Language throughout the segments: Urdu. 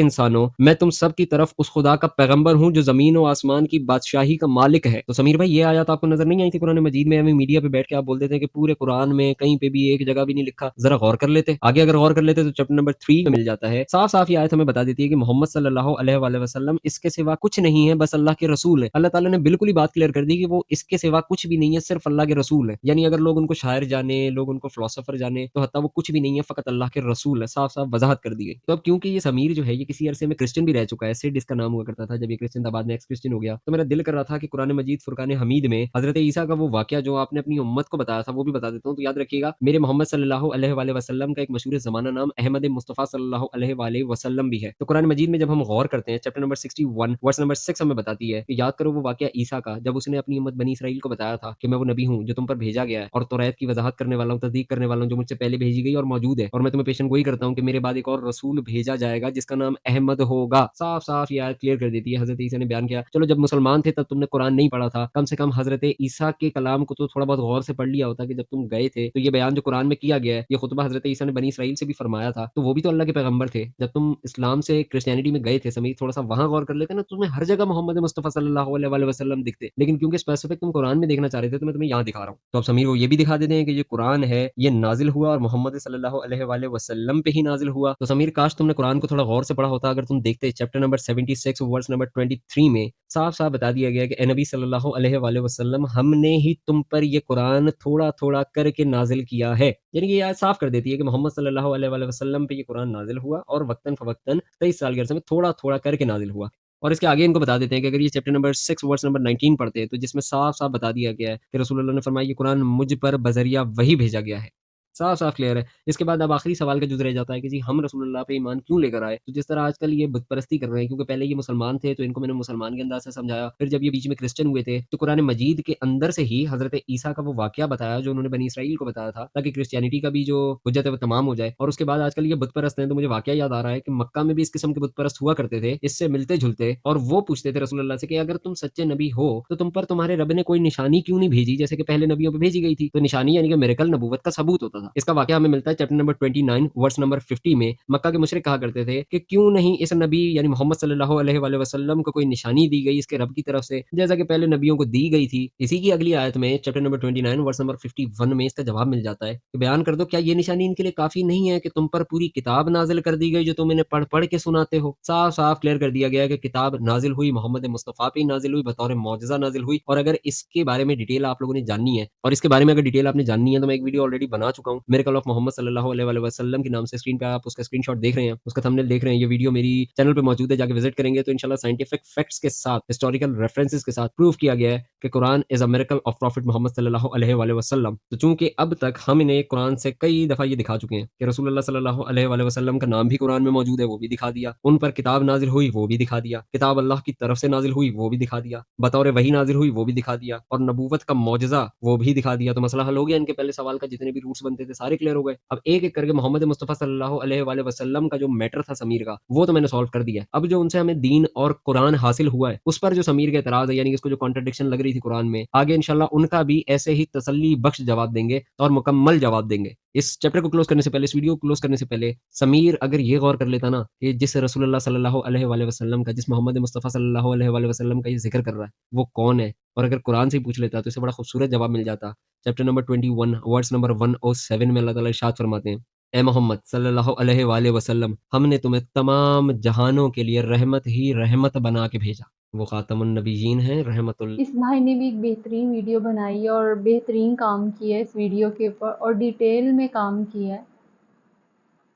انسانوں میں تم سب کی طرف اس خدا کا پیغمبر ہوں جو زمین و آسمان کی بادشاہی کا مالک ہے. تو سمیر بھائی یہ آیات آپ کو نظر نہیں آئی تھی قرآن مجید میں؟ ہمیں میڈیا پہ بیٹھ کے آپ بولتے تھے کہ پورے قرآن میں کہیں پہ بھی ایک جگہ بھی نہیں لکھا. ذرا غور کر لیتے, آگے اگر غور کر لیتے تو چیپٹر نمبر 3 میں مل جاتا ہے. صاف صاف یہ آیت ہمیں بتا دیتی ہے کہ محمد صلی اللہ علیہ وآلہ وسلم اس کے سوا کچھ نہیں ہے, بس اللہ کے رسول ہے. اللہ تعالیٰ نے بالکل ہی بات کلیئر کر دی کہ وہ اس کے سوا کچھ بھی نہیں ہے, صرف اللہ کے رسول ہے. یعنی اگر لوگ ان کو شاعر جانے, لوگ ان کو فلاسفر جانے, تو حتیٰ وہ کچھ بھی نہیں ہے, فقط اللہ کے رسول ہے. صاف صاف وضاحت کر دی گئی. تو اب کیونکہ یہ سمیر جو ہے یہ کسی عرصے میں کرسچن بھی رہ چکا ہے, سیڈ اس کا نام ہوا کرتا تھا, جب یہ کرسچن تھا بعد میں ایکس کرسچن ہو گیا, تو میرا دل کر رہا تھا کہ قرآن مجید فرقان حمید میں حضرت عیسیٰ کا وہ واقعہ جو آپ نے اپنی امت کو بتایا تھا وہ بھی بتا دیتا ہوں. تو یاد رکھیے گا میرے محمد صلی اللہ علیہ وآلہ وسلم کا ایک مشہور زمانہ نام احمد مصطفیٰ صلی اللہ علیہ وآلہ وسلم بھی ہے. تو قرآن مجید میں جب ہم غور کرتے ہیں چیپٹر نمبر 61 ورس نمبر 6 ہمیں بتاتی ہے کہ یاد کرو وہ واقعہ عیسیٰ کا جب اس نے اپنی امت بنی اسرائیل کو بتایا تھا کہ میں وہ نبی ہوں جو تم پر بھیجا گیا ہے اور توریت کی وضاحت کرنے والا ہوں, تصدیق کرنے والا ہوں, جو مجھ سے پہلے بھیجی گئی اور موجود ہے, اور میں تمہیں پیشن گوئی کرتا ہوں کہ میرے بعد ایک اور رسول بھیجا جائے گا جس کا نام احمد ہوگا. صاف صاف یہ آیت کلیئر کر دیتی ہے. حضرت عیسیٰ نے بیان کیا چلو جب مسلمان تھے تب تم نے قرآن نہیں پڑھا تھا, کم سے کم حضرت عیسیٰ کے کلام کو تو تھوڑا بہت غور سے پڑھ لیا ہوتا کہ جب تم گئے تھے تو یہ بیان جو قرآن میں کیا گیا ہے, یہ خطبہ حضرت عیسیٰ نے بنی اسرائیل سے بھی فرمایا تھا, تو وہ بھی تو اللہ کے پیغمبر تھے. جب تم اسلام سے کرسچینٹی میں گئے تھے سمیت تھوڑا سا وہاں غور کر لیتے نا, تمہیں ہر جگہ محمد مصطفیٰ صلی اللہ علیہ وآلہ وسلم دکھتے, لیکن کیونکہ اسپیسیفک تم قرآن میں دیکھنا چاہ رہے تھے تو میں تمہیں یہاں دکھا رہا ہوں. تو اب سمیر وہ یہ بھی دکھا دیتے ہیں کہ یہ قرآن ہے یہ نازل ہوا اور محمد صلی اللہ علیہ وآلہ وسلم پہ ہی نازل ہوا. تو سمیر کاش تم نے قرآن کو تھوڑا غور سے پڑھا ہوتا. اگر تم دیکھتے چیپٹر نمبر 76 ورس نمبر 23 میں صاف صاف بتا دیا گیا کہ اے نبی صلی اللہ علیہ وآلہ وسلم ہم نے ہی تم پر یہ قرآن تھوڑا تھوڑا کر کے نازل کیا ہے. یعنی کہ یہ آیت صاف کر دیتی ہے کہ محمد صلی اللہ علیہ وآلہ وسلم پہ یہ قرآن نازل ہوا اور وقتاً فوقتاً 23 سال کے عرصے میں تھوڑا تھوڑا کر کے نازل ہوا. اور اس کے آگے ان کو بتا دیتے ہیں کہ اگر یہ چیپٹر نمبر 6 ورس نمبر 19 پڑھتے ہیں تو جس میں صاف صاف بتا دیا گیا ہے کہ رسول اللہ نے فرمایا یہ قرآن مجھ پر بذریعہ وہی بھیجا گیا ہے. صاف صاف کلیئر ہے. اس کے بعد اب آخری سوال کا جز رہ جاتا ہے کہ جی ہم رسول اللہ پہ ایمان کیوں لے کر آئے؟ تو جس طرح آج کل یہ بت پرستی کر رہے ہیں, کیونکہ پہلے یہ مسلمان تھے تو ان کو میں نے مسلمان کے انداز سے سمجھایا, پھر جب یہ بیچ میں کرسچن ہوئے تھے تو قرآن مجید کے اندر سے ہی حضرت عیسیٰ کا وہ واقعہ بتایا جو انہوں نے بنی اسرائیل کو بتایا تھا تاکہ کرسچینٹی کا بھی جو حجت ہے وہ تمام ہو جائے. اور اس کے بعد آج کل یہ بت پرست ہیں تو مجھے واقعہ یاد آ رہا ہے کہ مکہ میں بھی اس قسم کے بت پرست ہوا کرتے تھے اس سے ملتے جھلتے, اور وہ پوچھتے تھے رسول اللہ سے کہ اگر تم سچے نبی ہو تو تم پر تمہارے رب نے کوئی نشانی کیوں نہیں بھیجی جیسے کہ پہلے نبیوں پہ بھیجی گئی تھی؟ تو نشانی یعنی کہ میریکل نبوت کا ثبوت ہوتا تھا. اس کا واقعہ ہمیں ملتا ہے چیپٹر نمبر 29 ورس نمبر 50 میں. مکہ کے مشرک کہا کرتے تھے کہ کیوں نہیں اس نبی یعنی محمد صلی اللہ علیہ وآلہ وسلم کو کوئی نشانی دی گئی اس کے رب کی طرف سے جیسا کہ پہلے نبیوں کو دی گئی تھی. اسی کی اگلی آیت میں چیپٹر نمبر 29 ورس نمبر 51 میں اس کا جواب مل جاتا ہے کہ بیان کر دو کیا یہ نشانی ان کے لیے کافی نہیں ہے کہ تم پر پوری کتاب نازل کر دی گئی جو تم انہیں پڑھ پڑھ کے سناتے ہو؟ صاف صاف کلیئر کر دیا گیا ہے کہ کتاب نازل ہوئی محمد مصطفیٰ پہ نازل ہوئی, بطور معجزہ نازل ہوئی. اور اگر اس کے بارے میں ڈیٹیل آپ لوگوں نے جاننی ہے, اور اس کے بارے میں اگر ڈیٹیل آپ نے جاننی ہے تو میں ایک ویڈیو آلریڈی بنا چکا ہوں میریکل آف محمد صلی اللہ علیہ وآلہ وسلم کے نام سے. اسکرین پہ آپ اس کا اسکرین شاٹ دیکھ رہے ہیں, اس کا تھمبنیل دیکھ رہے ہیں. یہ ویڈیو میری چینل پہ موجود ہے, جا کے وزٹ کریں گے تو انشاءاللہ سائنٹیفک فیکٹس کے ساتھ ہسٹوریکل ریفرنسز کے ساتھ پروف کیا گیا ہے کہ قرآن از اے میریکل آف پروفٹ محمد صلی اللہ علیہ وآلہ وسلم. تو چونکہ اب تک ہم انہیں قرآن سے کئی دفعہ یہ دکھا چکے ہیں کہ رسول اللہ صلی اللہ علیہ وآلہ وسلم کا نام بھی قرآن میں موجود ہے, وہ بھی دکھا دیا. ان پر کتاب نازل ہوئی وہ بھی دکھا دیا. کتاب اللہ کی طرف سے نازل ہوئی وہ بھی دکھا دیا. بطور وحی نازل ہوئی وہ بھی دکھا دیا. اور نبوت کا معجزہ وہ بھی دکھا دیا. تو مسئلہ حل ہو گیا. ان کے پہلے سوال کا جتنے بھی روٹس بنتے تھے سارے کلیئر ہو گئے. اب ایک ایک کر کے محمد مصطفیٰ صلی اللہ علیہ وآلہ وسلم کا جو میٹر تھا سمیر کا وہ تو میں نے سالو کر دیا. اب جو ان سے ہمیں دین اور قرآن حاصل ہوا ہے اس پر جو سمیر کا اعتراض ہے یعنی کہ اس کو جو کانٹرڈکشن لگ رہی تھی قرآن میں, آگے انشاءاللہ ان کا بھی ایسے ہی تسلی بخش جواب دیں گے اور مکمل جواب دیں گے. اس چیپٹر کو کلوز کرنے سے پہلے, اس ویڈیو کو کلوز کرنے سے پہلے سمیر اگر یہ غور کر لیتا نا کہ جس رسول اللہ صلی اللہ علیہ وآلہ وسلم کا, جس محمد مصطفیٰ صلی اللہ علیہ وآلہ وسلم کا یہ ذکر کر رہا ہے وہ کون ہے, اور اگر قرآن سے پوچھ لیتا تو اسے بڑا خوبصورت جواب مل جاتا. چیپٹر نمبر 21 ورس نمبر 107 میں اللہ تعالیٰ ارشاد فرماتے ہیں اے محمد صلی اللہ علیہ وآلہ وسلم ہم نے تمہیں تمام جہانوں کے لیے رحمت ہی رحمت بنا کے بھیجا. وہ خاتم النبیین ہیں رحمت اس بھائی نے بھی ایک بہترین ویڈیو بنائی ہے اور بہترین کام کیا ہے اس ویڈیو کے اوپر اور ڈیٹیل میں کام کیا ہے.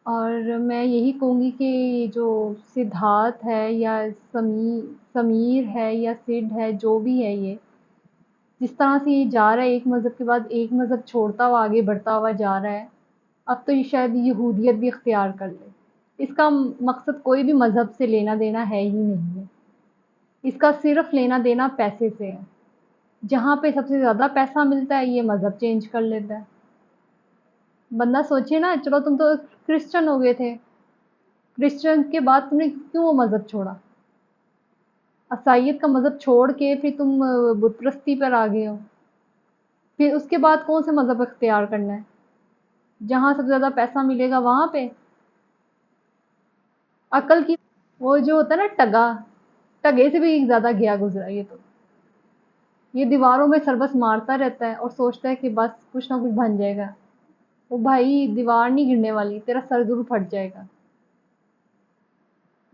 اور میں یہی کہوں گی کہ جو سدھارتھ ہے یا سمیر ہے یا سدھ ہے جو بھی ہے یہ جس طرح سے یہ جا رہا ہے ایک مذہب کے بعد ایک مذہب چھوڑتا ہوا آگے بڑھتا ہوا جا رہا ہے, اب تو یہ شاید یہودیت بھی اختیار کر لے. اس کا مقصد کوئی بھی مذہب سے لینا دینا ہے ہی نہیں ہے. اس کا صرف لینا دینا پیسے سے ہے. جہاں پہ سب سے زیادہ پیسہ ملتا ہے یہ مذہب چینج کر لیتا ہے. بندہ سوچے نا, چلو تم تو کرسچن ہو گئے تھے, کرسچن کے بعد تم نے کیوں وہ مذہب چھوڑا؟ عیسائیت کا مذہب چھوڑ کے پھر تم بت پرستی پر آ گئے ہو. پھر اس کے بعد کون سے مذہب اختیار کرنا ہے؟ جہاں سب سے زیادہ پیسہ ملے گا وہاں پہ عقل کی وہ جو ہوتا ہے نا ٹگے سے بھی زیادہ گیا گزرا یہ دیواروں میں سربس مارتا رہتا ہے اور سوچتا ہے کہ بس کچھ نہ کچھ بن جائے گا. وہ بھائی دیوار نہیں گرنے والی، تیرا سر ضرور پھٹ جائے گا.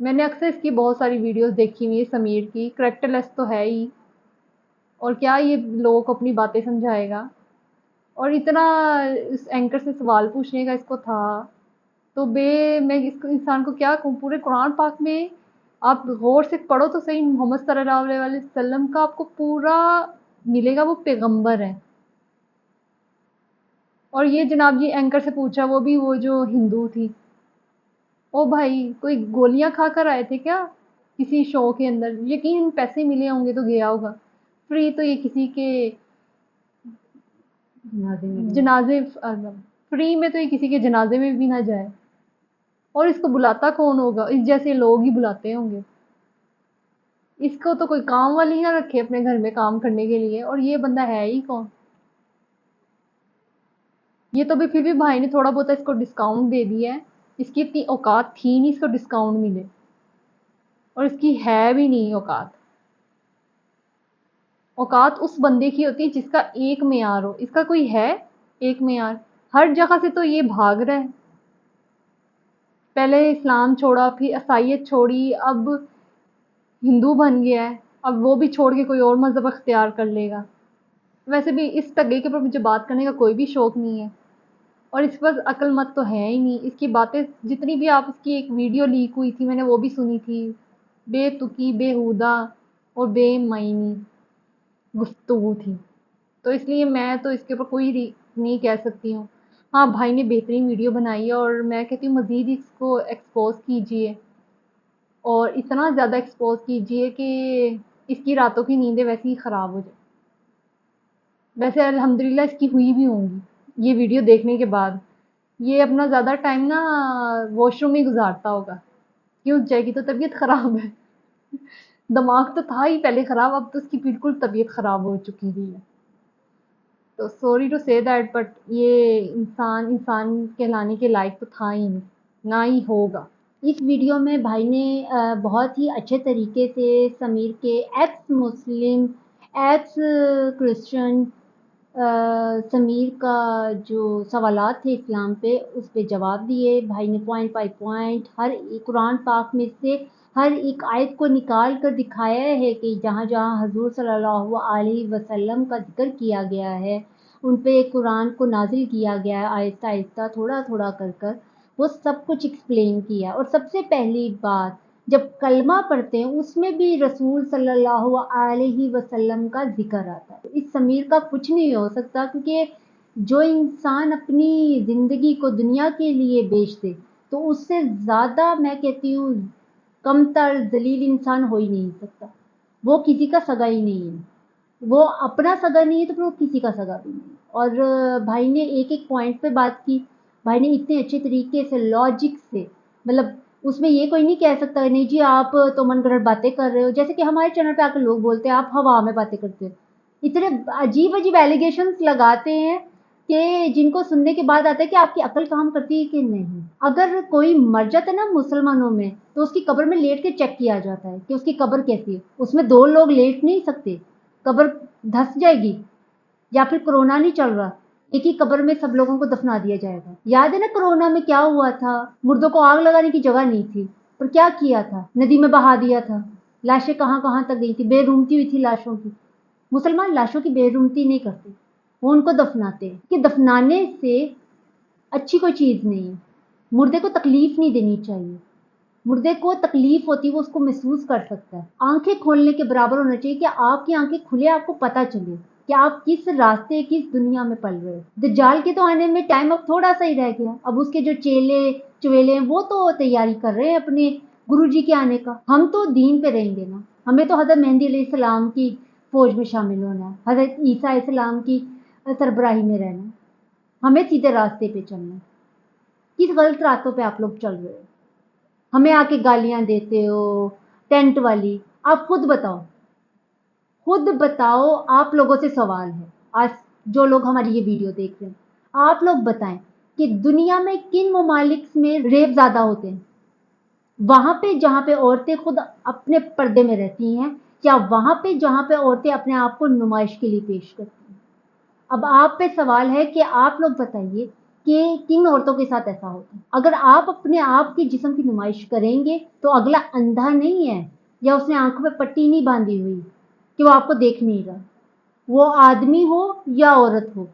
میں نے اکثر اس کی بہت ساری ویڈیوز دیکھی ہوئی ہے سمیر کی. کریکٹر لیس تو ہے ہی، اور کیا یہ لوگوں کو اپنی باتیں سمجھائے گا. اور اتنا اس اینکر سے سوال پوچھنے کا اس کو تھا تو میں اس کو انسان کو کیا کہوں. پورے قرآن پاک میں آپ غور سے پڑھو تو صحیح، محمد صلی اللہ علیہ وسلم کا آپ کو پورا ملے گا، وہ پیغمبر ہے. اور یہ جناب جی اینکر سے پوچھا، وہ بھی وہ جو ہندو تھی. او بھائی کوئی گولیاں کھا کر آئے تھے کیا کسی شو کے اندر؟ یقین پیسے ملے ہوں گے تو گیا ہوگا. فری تو یہ کسی کے جنازے فری میں تو یہ کسی کے جنازے میں بھی نہ جائے. اور اس کو بلاتا کون ہوگا؟ اس جیسے لوگ ہی بلاتے ہوں گے. اس کو تو کوئی کام والی نہ رکھے اپنے گھر میں کام کرنے کے لیے. اور یہ بندہ ہے ہی کون؟ یہ تو بھی پھر بھی بھائی نے تھوڑا بہت اس کو ڈسکاؤنٹ دے دیا ہے. اس کی اتنی اوقات تھی نہیں اس کو ڈسکاؤنٹ ملے، اور اس کی ہے بھی نہیں اوقات. اوقات اس بندے کی ہوتی ہے جس کا ایک معیار ہو. اس کا کوئی ہے ایک معیار؟ ہر جگہ سے تو یہ بھاگ رہا ہے. پہلے اسلام چھوڑا، پھر عیسائیت چھوڑی، اب ہندو بن گیا ہے. اب وہ بھی چھوڑ کے کوئی اور مذہب اختیار کر لے گا. ویسے بھی اس ٹگے کے اوپر مجھے بات کرنے کا کوئی بھی شوق نہیں ہے، اور اس کے پاس عقل مت تو ہے ہی نہیں. اس کی باتیں جتنی بھی، آپ اس کی ایک ویڈیو لیک ہوئی تھی میں نے وہ بھی سنی تھی، بے تکی بےہودہ اور بے معنی گفتگو تھی. تو اس لیے میں تو اس کے اوپر کوئی نہیں کہہ سکتی ہوں. ہاں بھائی نے بہترین ویڈیو بنائی ہے، اور میں کہتی ہوں مزید اس کو ایکسپوز کیجئے، اور اتنا زیادہ ایکسپوز کیجئے کہ اس کی راتوں کی نیندیں ویسے ہی خراب ہو جائیں. ویسے الحمدللہ اس کی ہوئی بھی ہوں گی یہ ویڈیو دیکھنے کے بعد. یہ اپنا زیادہ ٹائم نا واش روم میں گزارتا ہوگا. کیوں جائے گی تو طبیعت خراب ہے. دماغ تو تھا ہی پہلے خراب، اب تو اس کی بالکل طبیعت خراب ہو چکی ہے. تو سوری ٹو سے دیٹ، بٹ یہ انسان کہلانے کے لائق تو تھا ہی نہیں، نہ ہی ہوگا. اس ویڈیو میں بھائی نے بہت ہی اچھے طریقے سے سمیر کے ایکس مسلم ایکس کرسچن سمیر کا جو سوالات تھے اسلام پہ، اس پہ جواب دیے. بھائی نے پوائنٹ بائی پوائنٹ ہر قرآن پاک میں سے ہر ایک آیت کو نکال کر دکھایا ہے کہ جہاں جہاں حضور صلی اللہ علیہ وسلم کا ذکر کیا گیا ہے ان پہ قرآن کو نازل کیا گیا ہے آہستہ آہستہ تھوڑا تھوڑا کر وہ سب کچھ ایکسپلین کیا. اور سب سے پہلی بات، جب کلمہ پڑھتے ہیں اس میں بھی رسول صلی اللہ علیہ وسلم کا ذکر آتا ہے. اس سمیر کا کچھ نہیں ہو سکتا، کیونکہ جو انسان اپنی زندگی کو دنیا کے لیے بیچ دے تو اس سے زیادہ میں کہتی ہوں کم تر ذلیل انسان ہو ہی نہیں سکتا. وہ کسی کا سگا ہی نہیں ہے، وہ اپنا سگا نہیں ہے تو پھر وہ کسی کا سگا بھی نہیں. اور بھائی نے ایک ایک پوائنٹ پہ بات کی. بھائی نے اتنے اچھے طریقے سے لاجک سے، مطلب اس میں یہ کوئی نہیں کہہ سکتا نہیں جی آپ تو من گھڑت باتیں کر رہے ہو، جیسے کہ ہمارے چینل پہ آ کے لوگ بولتے ہیں آپ ہوا میں باتیں کرتے ہو. اتنے عجیب عجیب ایلیگیشنز لگاتے ہیں کہ جن کو سننے کے بعد آتا ہے کہ آپ کی عقل کام کرتی ہے کہ نہیں. اگر کوئی مر جاتا ہے نا مسلمانوں میں تو اس کی قبر میں لیٹ کے چیک کیا جاتا ہے کہ اس کی قبر کیسی ہے. اس میں دو لوگ لیٹ نہیں سکتے، قبر دھس جائے گی. یا پھر کرونا نہیں چل رہا، ایک ہی قبر میں سب لوگوں کو دفنا دیا جائے گا. یاد ہے نا کرونا میں کیا ہوا تھا؟ مردوں کو آگ لگانے کی جگہ نہیں تھی، پر کیا کیا تھا؟ ندی میں بہا دیا تھا. لاشیں کہاں کہاں تک گئی تھی، بے رومتی ہوئی تھی لاشوں کی. مسلمان لاشوں کی بے رومتی نہیں کرتے، وہ ان کو دفناتے ہیں کہ دفنانے سے اچھی کوئی چیز نہیں ہے. مردے کو تکلیف نہیں دینی چاہیے. مردے کو تکلیف ہوتی وہ اس کو محسوس کر سکتا ہے. آنکھیں کھولنے کے برابر ہونا چاہیے کہ آپ کی آنکھیں کھلے، آپ کو پتہ چلے کہ آپ کس راستے کس دنیا میں پل رہے. دجال کے تو آنے میں ٹائم اب تھوڑا سا ہی رہ گیا. اب اس کے جو چیلے چویلے ہیں وہ تو تیاری کر رہے ہیں اپنے گرو جی کے آنے کا. ہم تو دین پہ رہیں گے نا. ہمیں تو حضرت مہدی علیہ السلام کی فوج میں شامل ہونا ہے، حضرت عیسیٰ علیہ السلام کی سربراہی میں رہنا ہے. ہمیں سیدھے راستے پہ چلنا ہے. کس غلط راستوں پہ آپ لوگ چل رہے ہو؟ ہمیں آ کے گالیاں دیتے ہو ٹینٹ والی. آپ خود بتاؤ. آپ لوگوں سے سوال ہے آج جو لوگ ہماری یہ ویڈیو دیکھ رہے ہیں، آپ لوگ بتائیں کہ دنیا میں کن ممالک میں ریپ زیادہ ہوتے ہیں؟ وہاں پہ جہاں پہ عورتیں خود اپنے پردے میں رہتی ہیں، یا وہاں پہ جہاں پہ عورتیں اپنے آپ کو نمائش کے لیے پیش کرتی ہیں؟ اب آپ پہ سوال ہے کہ آپ لوگ بتائیے کہ کن عورتوں کے ساتھ ایسا ہوتا ہے؟ اگر آپ اپنے آپ کے جسم کی نمائش کریں گے تو اگلا اندھا نہیں ہے، یا اس نے آنکھوں پہ پٹی نہیں باندھی ہوئی کہ وہ آپ کو دیکھ نہیں رہا، وہ آدمی ہو یا عورت ہو،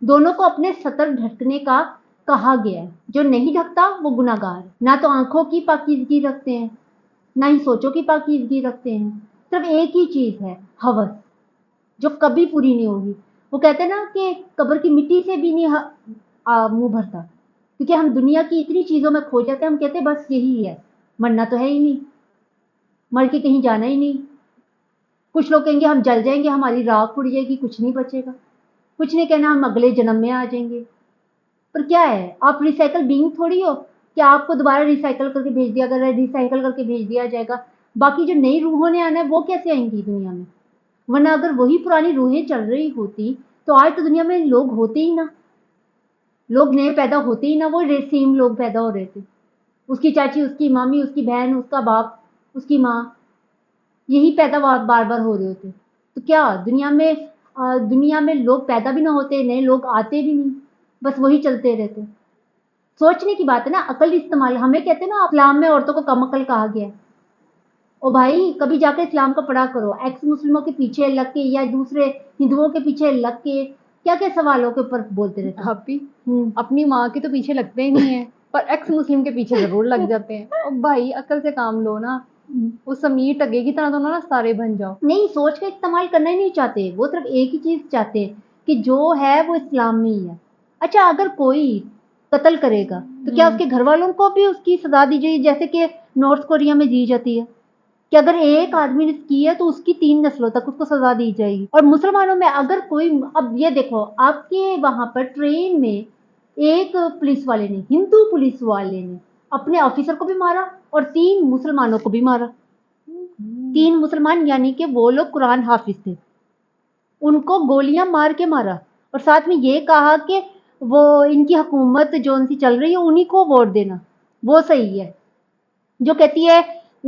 دونوں کو اپنے سطر ڈھکنے کا کہا گیا ہے. جو نہیں ڈھکتا وہ گناہ گار ہے. نہ تو آنکھوں کی پاکیزگی رکھتے ہیں، نہ ہی سوچوں کی پاکیزگی رکھتے ہیں. صرف ایک ہی چیز ہے، ہوس، جو کبھی پوری نہیں ہوگی. وہ کہتے ہیں نا کہ قبر کی مٹی سے بھی نہیں منہ بھرتا، کیونکہ ہم دنیا کی اتنی چیزوں میں کھو جاتے ہیں، ہم کہتے ہیں بس یہی ہے، مرنا تو ہے ہی نہیں، مر کے کہیں جانا ہی نہیں. کچھ لوگ کہیں گے ہم جل جائیں گے، ہماری راکھ اڑ جائے گی، کچھ نہیں بچے گا. کچھ نہیں کہنا ہم اگلے جنم میں آ جائیں گے. پر کیا ہے، آپ ریسائیکل بینگ تھوڑی ہو کہ آپ کو دوبارہ ریسائیکل کر کے بھیج دیا گیا، ریسائیکل کر کے بھیج دیا جائے گا. باقی جو نئی روحوں نے آنا ہے وہ کیسے آئیں گی دنیا میں؟ ورنہ اگر وہی پرانی روحیں چل رہی ہوتی تو آج تو دنیا میں لوگ ہوتے ہی نہ، لوگ نئے پیدا ہوتے ہی نہ، وہ سیم لوگ پیدا ہو رہے تھے. اس کی چاچی، اس کی مامی، اس کی بہن، اس کا باپ، اس کی ماں، یہی پیدا بار بار ہو رہے ہوتے. تو کیا دنیا میں لوگ پیدا بھی نہ ہوتے، نئے لوگ آتے بھی نہیں، بس وہی چلتے رہتے. سوچنے کی بات ہے نا، عقل استعمال. ہمیں کہتے ہیں نا اسلام میں عورتوں کو کم عقل کہا گیا ہے. او بھائی کبھی جا کے اسلام کا پڑھا کرو. ایکس مسلموں کے پیچھے لگ کے یا دوسرے ہندوؤں کے پیچھے لگ کے کیا کیا سوالوں کے اوپر بولتے رہتے ہیں. بھابی اپنی ماں کے تو پیچھے لگتے ہی نہیں ہیں، پر ایکس مسلم کے پیچھے ضرور لگ جاتے ہیں. اور بھائی عقل سے کام لو نا، وہ سمیر ٹگے کی طرح تو نا سارے بن جاؤ. نہیں، سوچ کا استعمال کرنا ہی نہیں چاہتے. وہ صرف ایک ہی چیز چاہتے ہیں کہ جو ہے وہ اسلام میں ہی ہے. اچھا اگر کوئی قتل کرے گا تو کیا اس کے گھر والوں کو بھی اس کی سزا دی جائے، جیسے کہ نارتھ کوریا میں دی جاتی ہے کہ اگر ایک آدمی نے کی ہے تو اس کی 3 نسلوں تک اس کو سزا دی جائے گی؟ اور مسلمانوں میں اگر کوئی، اب یہ دیکھو آپ کے وہاں پر ٹرین میں ایک پولیس والے نے، ہندو پولیس والے نے اپنے آفیسر کو بھی مارا اور 3 مسلمانوں کو بھی مارا. 3 مسلمان یعنی کہ وہ لوگ قرآن حافظ تھے، ان کو گولیاں مار کے مارا، اور ساتھ میں یہ کہا کہ وہ ان کی حکومت جو ان سی چل رہی ہے انہی کو ووٹ دینا. وہ صحیح ہے جو کہتی ہے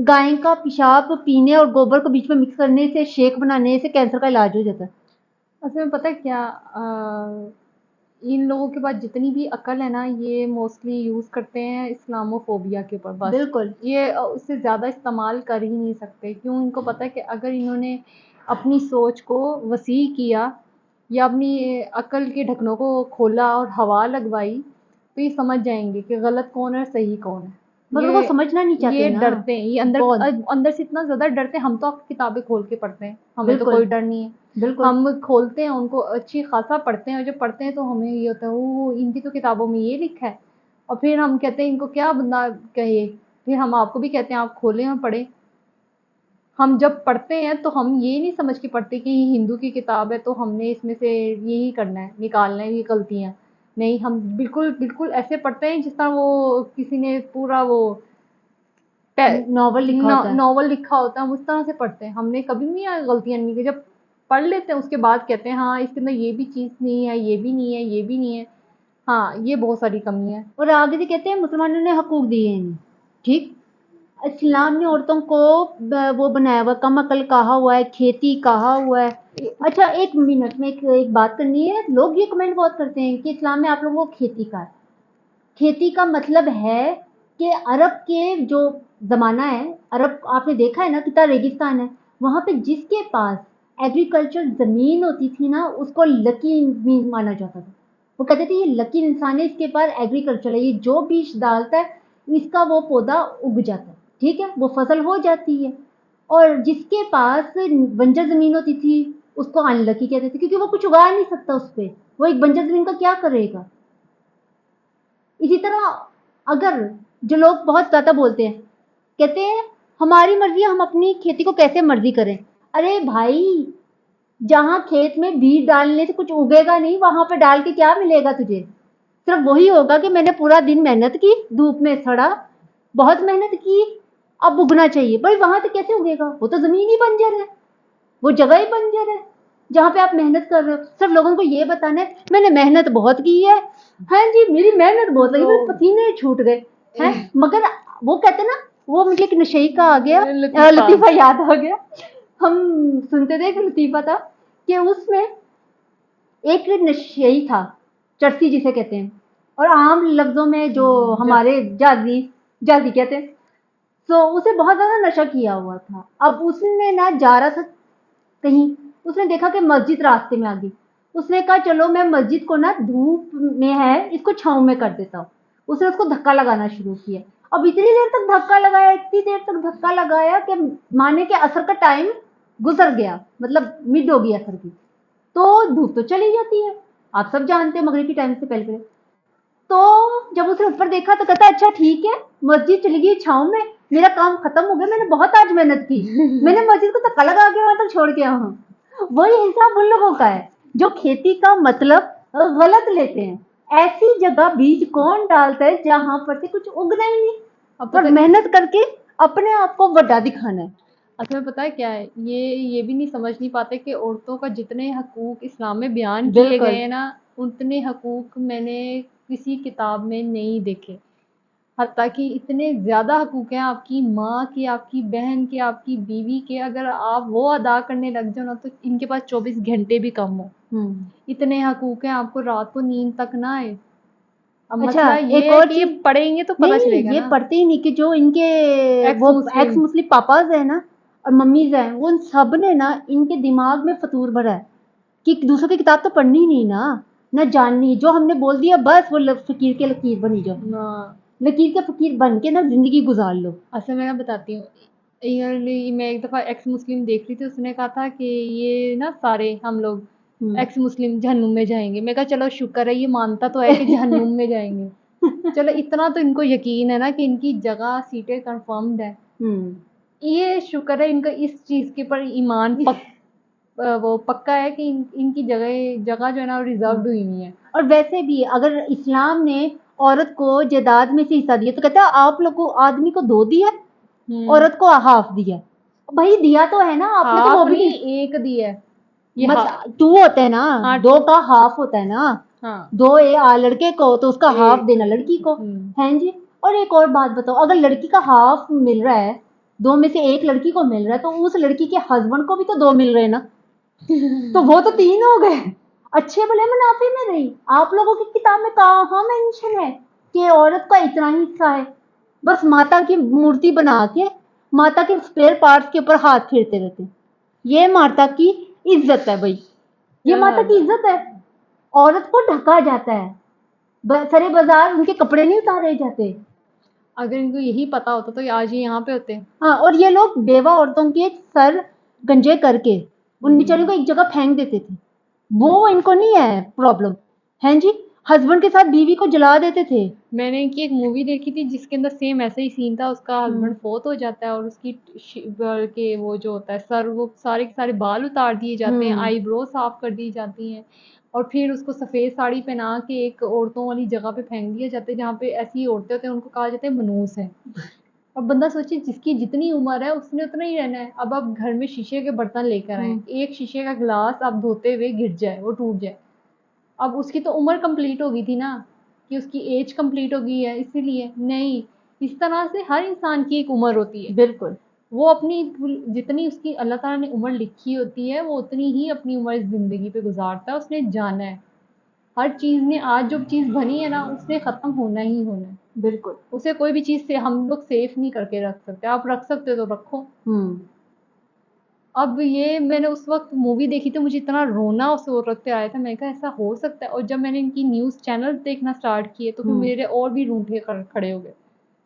گائے کا پیشاب پینے اور گوبر کو بیچ میں مکس کرنے سے، شیک بنانے سے کینسر کا علاج ہو جاتا ہے. اصل میں پتہ ہے کیا، ان لوگوں کے پاس جتنی بھی عقل ہے نا، یہ موسٹلی یوز کرتے ہیں اسلامو فوبیا کے اوپر. بس بالکل. یہ اس سے زیادہ استعمال کر ہی نہیں سکتے. کیوں؟ ان کو پتہ ہے کہ اگر انہوں نے اپنی سوچ کو وسیع کیا یا اپنی عقل کے ڈھکنوں کو کھولا اور ہوا لگوائی تو یہ سمجھ جائیں گے کہ غلط کون ہے اور صحیح کون ہے. مگر وہ سمجھنا نہیں چاہتے یہ نا. ڈرتے ہیں، یہ اندر سے اتنا زیادہ ڈرتے ہیں. ہم تو کتابیں کھول کے پڑھتے ہیں، ہمیں تو بالکل. کوئی ڈر نہیں ہے. بالکل. ہم کھولتے ہیں ان کو اچھی خاصا پڑھتے ہیں، اور جب پڑھتے ہیں تو ہمیں یہ ہوتا ہے وہ ان کی تو کتابوں میں یہ لکھا ہے، اور پھر ہم کہتے ہیں ان کو کیا بندہ کہے. پھر ہم آپ کو بھی کہتے ہیں آپ کھولیں اور پڑھیں. ہم جب پڑھتے ہیں تو ہم یہ نہیں سمجھ کے پڑھتے کہ یہ ہندو کی کتاب ہے تو ہم نے اس میں سے یہی کرنا ہے، نکالنا ہے یہ غلطیاں. نہیں، ہم بالکل ایسے پڑھتے ہیں جس طرح وہ کسی نے پورا وہ ناول لکھا ہوتا ہے. ناول لکھا ہوتا ہے، ہم اس طرح سے پڑھتے ہیں. ہم نے کبھی نہیں غلطیاں نہیں کی. جب پڑھ لیتے ہیں اس کے بعد کہتے ہیں ہاں اس کے اندر یہ بھی چیز نہیں ہے، یہ بھی نہیں ہے، یہ بھی نہیں ہے، ہاں یہ بہت ساری کمی ہے. اور آگے سے کہتے ہیں مسلمانوں نے حقوق دیے ہیں. ٹھیک، اسلام نے عورتوں کو وہ بنایا ہوا، کم عقل کہا ہوا ہے، کھیتی کہا ہوا ہے. اچھا ایک منٹ میں ایک بات کرنی ہے. لوگ یہ کمنٹ بہت کرتے ہیں کہ اسلام میں آپ لوگوں کو کھیتی کا ہے. کھیتی کا مطلب ہے کہ عرب کے جو زمانہ ہے، عرب آپ نے دیکھا ہے نا کتنا ریگستان ہے، وہاں پہ جس کے پاس ایگریکلچر زمین ہوتی تھی نا اس کو لکی مانا جاتا تھا. وہ کہتے تھے یہ لکی انسان ہے، اس کے پاس ایگریکلچر ہے، یہ جو بیج ڈالتا ہے اس کا وہ پودا اگ جاتا ہے. ٹھیک ہے، وہ فصل ہو جاتی ہے. اور جس کے پاس بنجر زمین ہوتی تھی اس کو ان لکی کہتے تھے، کیونکہ وہ کچھ اگا نہیں سکتا اس پہ. وہ ایک بنجر زمین کا کیا کرے گا؟ اسی طرح اگر جو لوگ بہت زیادہ بولتے ہیں، کہتے ہیں ہماری مرضی، ہم اپنی کھیتی کو کیسے مرضی کریں. ارے بھائی جہاں کھیت میں بیج ڈالنے سے کچھ اگے گا نہیں، وہاں پہ ڈال کے کیا ملے گا تجھے؟ صرف وہی ہوگا کہ میں نے پورا دن محنت کی، دھوپ میں سڑا، بہت محنت کی، اب اگنا چاہیے. بھائی وہاں سے کیسے اگے گا؟ وہ تو زمین ہی بنجر ہے، وہ جگہ ہی بنجر ہے جہاں پہ آپ محنت کر رہے ہو. صرف لوگوں کو یہ بتانا ہے میں نے محنت بہت کی ہے، ہاں جی میری محنت بہت لگی، میرے پسینے چھوٹ گئے ہیں. مگر وہ کہتے ہیں نا وہ مجھے ایک نشئی کا آ گیا لطیفہ یاد آ گیا. ہم سنتے تھے ایک لطیفہ تھا کہ اس میں ایک نشئی تھا, چرسی جسے کہتے ہیں, اور عام لفظوں میں جو ہمارے جازی کہتے ہیں. تو اسے بہت زیادہ نشہ کیا ہوا تھا. اب اس نے نہ جا رہا تھا کہیں, اس نے دیکھا کہ مسجد راستے میں آ گئی. اس نے کہا چلو میں مسجد کو نا دھوپ میں ہے اس کو چھاؤں میں کر دیتا ہوں. اس نے اس کو دھکا لگانا شروع کیا. اب اتنی دیر تک دھکا لگایا, اتنی دیر تک دھکا لگایا کہ مانے کہ عصر کا ٹائم گزر گیا, مطلب مڈ ہو گئی عصر کی. تو دھوپ تو چلی جاتی ہے, آپ سب جانتے ہیں مغرب کی ٹائم سے پہلے. تو جب اس نے اوپر دیکھا تو کہتا اچھا ٹھیک ہے, مسجد چلی گئی چھاؤں میں, میرا کام ختم ہو گیا, میں نے بہت آج محنت کی, میں نے مسجد کو دھکا لگا کے وہاں تک چھوڑ کے آیا ہوں. وہی حساب ان لوگوں کا ہے جو کھیتی کا مطلب غلط لیتے ہیں. ایسی جگہ بیج کون ڈالتا ہے جہاں پر سے کچھ اگنا ہی نہیں, اور محنت کر کے اپنے آپ کو بڑا دکھانا ہے. اصل میں پتہ ہے کیا ہے, یہ بھی نہیں سمجھ نہیں پاتے کہ عورتوں کا جتنے حقوق اسلام میں بیان کیے گئے ہیں نا, اتنے حقوق میں نے کسی کتاب میں نہیں دیکھے. حتیٰ کہ اتنے زیادہ حقوق ہیں آپ کی ماں کے, آپ کی بہن کے, آپ کی بیوی کے, اگر آپ وہ ادا کرنے لگ جاؤ نا تو ان کے پاس 24 گھنٹے بھی کم ہو. اتنے حقوق ہیں, آپ کو رات کو نیند تک نہ آئے. اب اچھا ایک اور چیز پڑھیں گے تو پتہ چلے گا. یہ پڑھتے ہی نہیں کہ جو ان کے وہ ایکس مسلم پاپاز ہیں نا اور ممیز ہیں, وہ ان سب نے نا ان کے دماغ میں فطور بھرا ہے کہ دوسروں کی کتاب تو پڑھنی نہیں نا, نہ جاننی. جو ہم نے بول دیا بس وہ فقیر کے لکیر بنی جاؤ, لکیر کے فقیر بن کے نا زندگی گزار لو. اصل میں بتاتی ہوں, میں ایک دفعہ ایکس مسلم دیکھ رہی تھی, اس نے کہا تھا کہ یہ نا سارے ہم لوگ ایکس مسلم جہنم میں جائیں گے. میں کہا چلو شکر ہے یہ مانتا تو ہے کہ جہنم میں جائیں گے. چلو اتنا تو ان کو یقین ہے نا کہ ان کی جگہ سیٹیں کنفرمڈ ہے. یہ شکر ہے ان کا اس چیز کے پر ایمان وہ پکا ہے کہ ان کی جگہ جو ہے نا ریزروڈ ہوئی نہیں ہے. اور ویسے بھی اگر اسلام نے عورت کو جائیداد میں سے حصہ دیا تو کہتا ہے آپ لوگ کو آدمی کو 2 دیا, عورت کو ہاف دیا. بھائی دیا تو ہے نا آپ نے, تو وہ بھی ایک دیا ہے, 2 ہوتا ہے نا, 2 کا ہاف ہوتا ہے نا, 2 لڑکے کو تو اس کا ہاف دینا لڑکی کو ہیں جی. اور ایک اور بات بتاؤ, اگر لڑکی کا ہاف مل رہا ہے, 2 میں سے 1 لڑکی کو مل رہا ہے, تو اس لڑکی کے ہسبینڈ کو بھی تو 2 مل رہے ہیں نا, تو وہ تو 3 ہو گئے. اچھے بھلے منافع میں رہی. آپ لوگوں کی کتاب میں کہاں مینشن ہے کہ عورت کا اتنا ہی حصہ ہے؟ بس ماتا کی مورتی بنا کے ماتا کے اسپیئر پارٹس کے اوپر ہاتھ پھیرتے رہتے. یہ ماتا کی عزت ہے بھائی, یہ ماتا کی عزت ہے. عورت کو ڈھکا جاتا ہے, سرے بازار ان کے کپڑے نہیں اتارے جاتے. اگر ان کو یہی پتا ہوتا تو آج ہی یہاں پہ ہوتے. ہاں, اور یہ لوگ بیوہ عورتوں کے سر گنجے کر کے ان بیچاروں کو ایک جگہ پھینک دیتے تھے. وہ ان کو نہیں ہے پرابلم, ہیں جی. ہسبینڈ کے ساتھ بیوی کو جلا دیتے تھے. میں نے ان کی ایک مووی دیکھی تھی جس کے اندر سیم ایسا ہی سین تھا. اس کا ہسبینڈ فوت ہو جاتا ہے اور اس کی وہ جو ہوتا ہے سر, وہ سارے کے سارے بال اتار دیے جاتے ہیں, آئی برو صاف کر دی جاتی ہیں, اور پھر اس کو سفید ساڑی پہنا کے ایک عورتوں والی جگہ پہ پھینک دیا جاتا ہے جہاں پہ ایسی عورتیں ہوتے ہیں, ان کو کہا جاتا ہے منوس ہے. اور بندہ سوچے جس کی جتنی عمر ہے اس نے اتنا ہی رہنا ہے. اب آپ گھر میں شیشے کے برتن لے کر آئیں, ایک شیشے کا گلاس آپ دھوتے ہوئے گر جائے, وہ ٹوٹ جائے, اب اس کی تو عمر کمپلیٹ ہو گئی تھی نا, کہ اس کی ایج کمپلیٹ ہو گئی ہے, اسی لیے نہیں. اس طرح سے ہر انسان کی ایک عمر ہوتی ہے. بالکل, وہ اپنی جتنی اس کی اللہ تعالیٰ نے عمر لکھی ہوتی ہے وہ اتنی ہی اپنی عمر اس زندگی پہ گزارتا ہے. اس نے جانا ہے, ہر چیز نے آج جو چیز بنی ہے نا اس نے ختم ہونا ہی ہونا ہے. بالکل, اسے کوئی بھی چیز سے ہم لوگ سیف نہیں کر کے رکھ سکتے. آپ رکھ سکتے تو رکھو. اب یہ میں نے اس وقت مووی دیکھی تھی, مجھے اتنا رونا اس عورت پہ آیا تھا. میں کہا ایسا ہو سکتا ہے. اور جب میں نے ان کی نیوز چینل دیکھنا سٹارٹ کیے تو پھر میرے اور بھی رونگٹے کھڑے ہو گئے.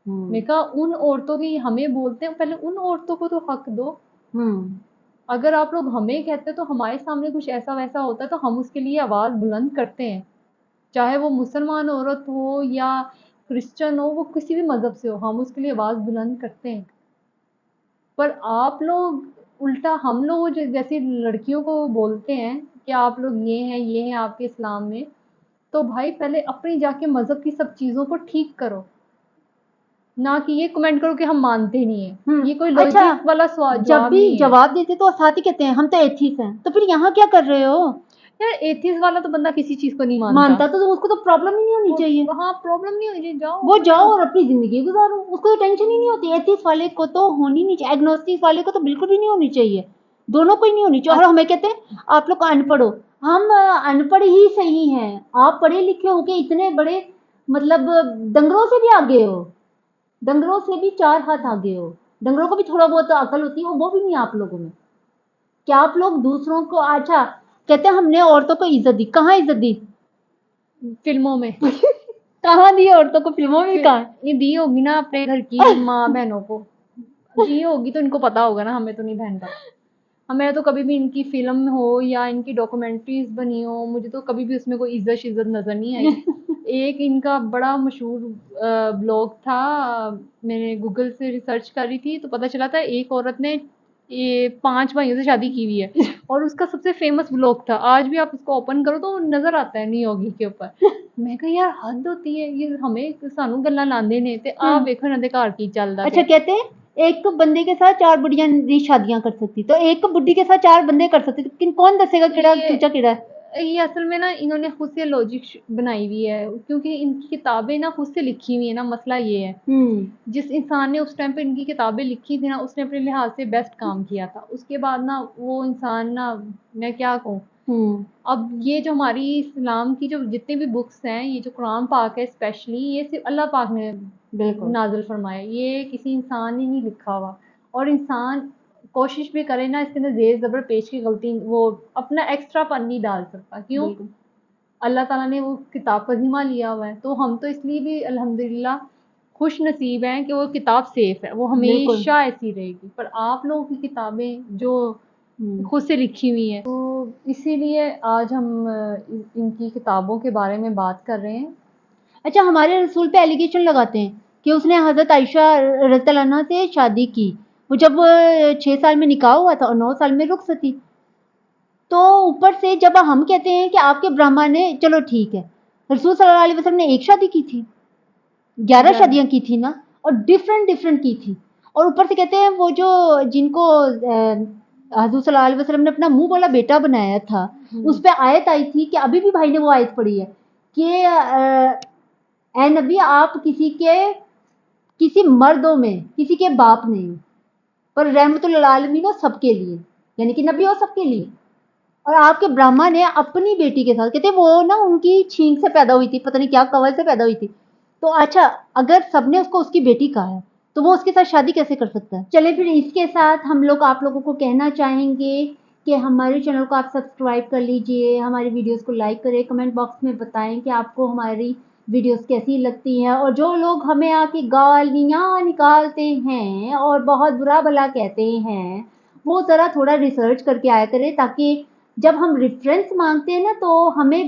میں کہا ان عورتوں کی ہمیں بولتے ہیں, پہلے ان عورتوں کو تو حق دو. اگر آپ لوگ ہمیں کہتے تو ہمارے سامنے کچھ ایسا ویسا ہوتا ہے تو ہم اس کے لیے آواز بلند کرتے ہیں, چاہے وہ مسلمان عورت ہو یا کرسچن ہو, وہ کسی بھی مذہب سے ہو, ہم اس کے لیے آواز بلند کرتے ہیں. پر آپ لوگ الٹا ہم لوگ جیسی لڑکیوں کو بولتے ہیں کہ آپ لوگ یہ ہیں آپ کے اسلام میں. تو بھائی پہلے اپنی جا کے مذہب کی سب چیزوں کو ٹھیک کرو, نہ کہ یہ کمنٹ کرو کہ ہم مانتے نہیں ہیں. یہ کوئی لوجک والا سوال جب بھی جواب دیتے تو ساتھ ہی کہتے ہیں ہم تو ایتھیسٹ ہیں. تو پھر یہاں کیا کر رہے ہو؟ یار ایتھیسٹ والا تو بندہ کسی چیز کو نہیں مانتا تو اس کو تو پرابلم ہی نہیں ہونی چاہیے. ہاں پرابلم نہیں ہونی چاہیے, جاؤ وہ جاؤ اور اپنی زندگی گزارو, اس کو ٹینشن ہی نہیں ہوتی. ایتھیسٹ والے کو تو ہونی نہیں چاہیے, ایگنوسٹک والے کو تو بالکل بھی نہیں ہونی چاہیے, دونوں کو ہی نہیں ہونی چاہیے. اور ہمیں کہتے ہیں آپ لوگ ان پڑھ ہو, ہم ان پڑھ ہی صحیح ہیں. آپ پڑھے لکھے ہو کے اتنے بڑے مطلب ڈنگروں سے بھی آگے ہو, ڈنگروں سے بھی 4 ہاتھ آگے ہو. ڈنگروں کو بھی تھوڑا بہت عقل ہوتی ہے, وہ بھی نہیں آپ لوگوں میں. کیا آپ لوگ دوسروں کو, اچھا کہتے ہیں ہم نے عورتوں کو عزت دی, کہاں عزت دی؟ فلموں میں کہاں دی عورتوں کو فلموں میں؟ کہاں یہ دی ہوگی نا اپنے گھر کی ماں بہنوں کو, دی ہوگی تو ان کو پتا ہوگا نا, ہمیں تو نہیں بہن کا. ہمیں تو کبھی بھی ان کی فلم ہو یا ان کی ڈاکومنٹریز بنی ہو, مجھے تو کبھی بھی اس میں کوئی عزت نظر نہیں آئی. ایک ان کا بڑا مشہور بلاگ تھا, میں نے گوگل سے ریسرچ کری تھی تو پتہ چلا تھا ایک عورت نے یہ 5 بھائیوں سے شادی کی ہوئی ہے, اور اس کا سب سے فیمس بلاگ تھا. آج بھی آپ اس کو اوپن کرو تو نظر آتا ہے نیو یوگی کے اوپر. میں کہا یار حد ہوتی ہے, یہ ہمیں سانو گلاں لاندے نے تے آپ ویکھو انہاں دے گھر کی چلدا. اچھا کہتے ہیں ایک بندے کے ساتھ 4 بڑیاں نہیں شادیاں کر سکتی, تو ایک بڈی کے ساتھ 4 بندے کر سکتے, تو کون دسے گا کیڑا چوچا کیڑا ہے؟ یہ اصل میں نا انہوں نے خود سے لاجک بنائی ہوئی ہے, کیونکہ ان کی کتابیں نا خود سے لکھی ہوئی ہیں نا. مسئلہ یہ ہے جس انسان نے اس ٹائم پہ ان کی کتابیں لکھی تھی نا, اس نے اپنے لحاظ سے بیسٹ کام کیا تھا. اس کے بعد نا وہ انسان نا, میں کیا کہوں, اب یہ جو ہماری اسلام کی جو جتنے بھی بکس ہیں, یہ جو قرآن پاک ہے اسپیشلی, یہ صرف اللہ پاک نے بالکل نازل فرمایا, یہ کسی انسان نے نہیں لکھا ہوا. اور انسان کوشش بھی کرے نا, اس کے اندر زیر زبر پیش کی غلطی, وہ اپنا ایکسٹرا پن نہیں ڈال سکتا. کیوں؟ اللہ تعالیٰ نے وہ کتاب کا ذمہ لیا ہوا ہے, تو ہم تو اس لیے بھی الحمدللہ خوش نصیب ہیں کہ وہ کتاب سیف ہے, وہ ہمیشہ ایسی رہے گی. پر آپ لوگوں کی کتابیں جو خود سے لکھی ہوئی ہیں, تو اسی لیے آج ہم ان کی کتابوں کے بارے میں بات کر رہے ہیں. اچھا ہمارے رسول پہ ایلیگیشن لگاتے ہیں کہ اس نے حضرت عائشہ رضی اللہ عنہا سے شادی کی, وہ جب 6 سال میں نکاح ہوا تھا اور 9 سال میں رخصت تھی. تو اوپر سے جب ہم کہتے ہیں کہ آپ کے برہما نے, چلو ٹھیک ہے, رسول صلی اللہ علیہ وسلم نے ایک شادی کی تھی, 11 شادیاں کی تھی نا, اور ڈفرینٹ کی تھی. اور اوپر سے کہتے ہیں وہ جو جن کو حضور صلی اللہ علیہ وسلم نے اپنا منہ والا بیٹا بنایا تھا, اس پہ آیت آئی تھی کہ ابھی بھی بھائی نے وہ آیت پڑھی ہے کہ اے نبی آپ کسی مردوں میں کسی کے باپ نہیں, پر رحمت للعالمین ہو سب کے لیے, یعنی کہ نبی ہو سب کے لیے. اور آپ کے برہما نے اپنی بیٹی کے ساتھ, کہتے ہیں وہ نا ان کی چھینک سے پیدا ہوئی تھی, پتہ نہیں کیا کور سے پیدا ہوئی تھی. تو اچھا اگر سب نے اس کو اس کی بیٹی کہا ہے تو وہ اس کے ساتھ شادی کیسے کر سکتا ہے؟ چلے پھر اس کے ساتھ ہم لوگ آپ لوگوں کو کہنا چاہیں گے کہ ہمارے چینل کو آپ سبسکرائب کر لیجئے, ہماری ویڈیوز کو لائک کریں, کمنٹ باکس میں بتائیں کہ آپ کو ہماری ویڈیوز کیسی لگتی ہیں. اور جو لوگ ہمیں آ کے گالیاں نکالتے ہیں اور بہت برا بھلا کہتے ہیں, وہ ذرا تھوڑا ریسرچ کر کے آیا کریں, تاکہ جب ہم ریفرنس مانگتے ہیں نا تو ہمیں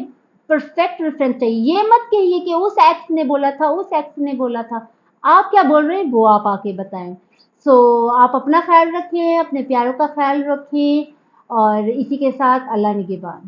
پرفیکٹ ریفرنس چاہیے. یہ مت کہیے کہ اس ایکس نے بولا تھا, اس ایکس نے بولا تھا. آپ کیا بول رہے ہیں وہ آپ آ کے بتائیں. سو آپ اپنا خیال رکھیں, اپنے پیاروں کا خیال رکھیں, اور اسی کے ساتھ اللہ نگہبان.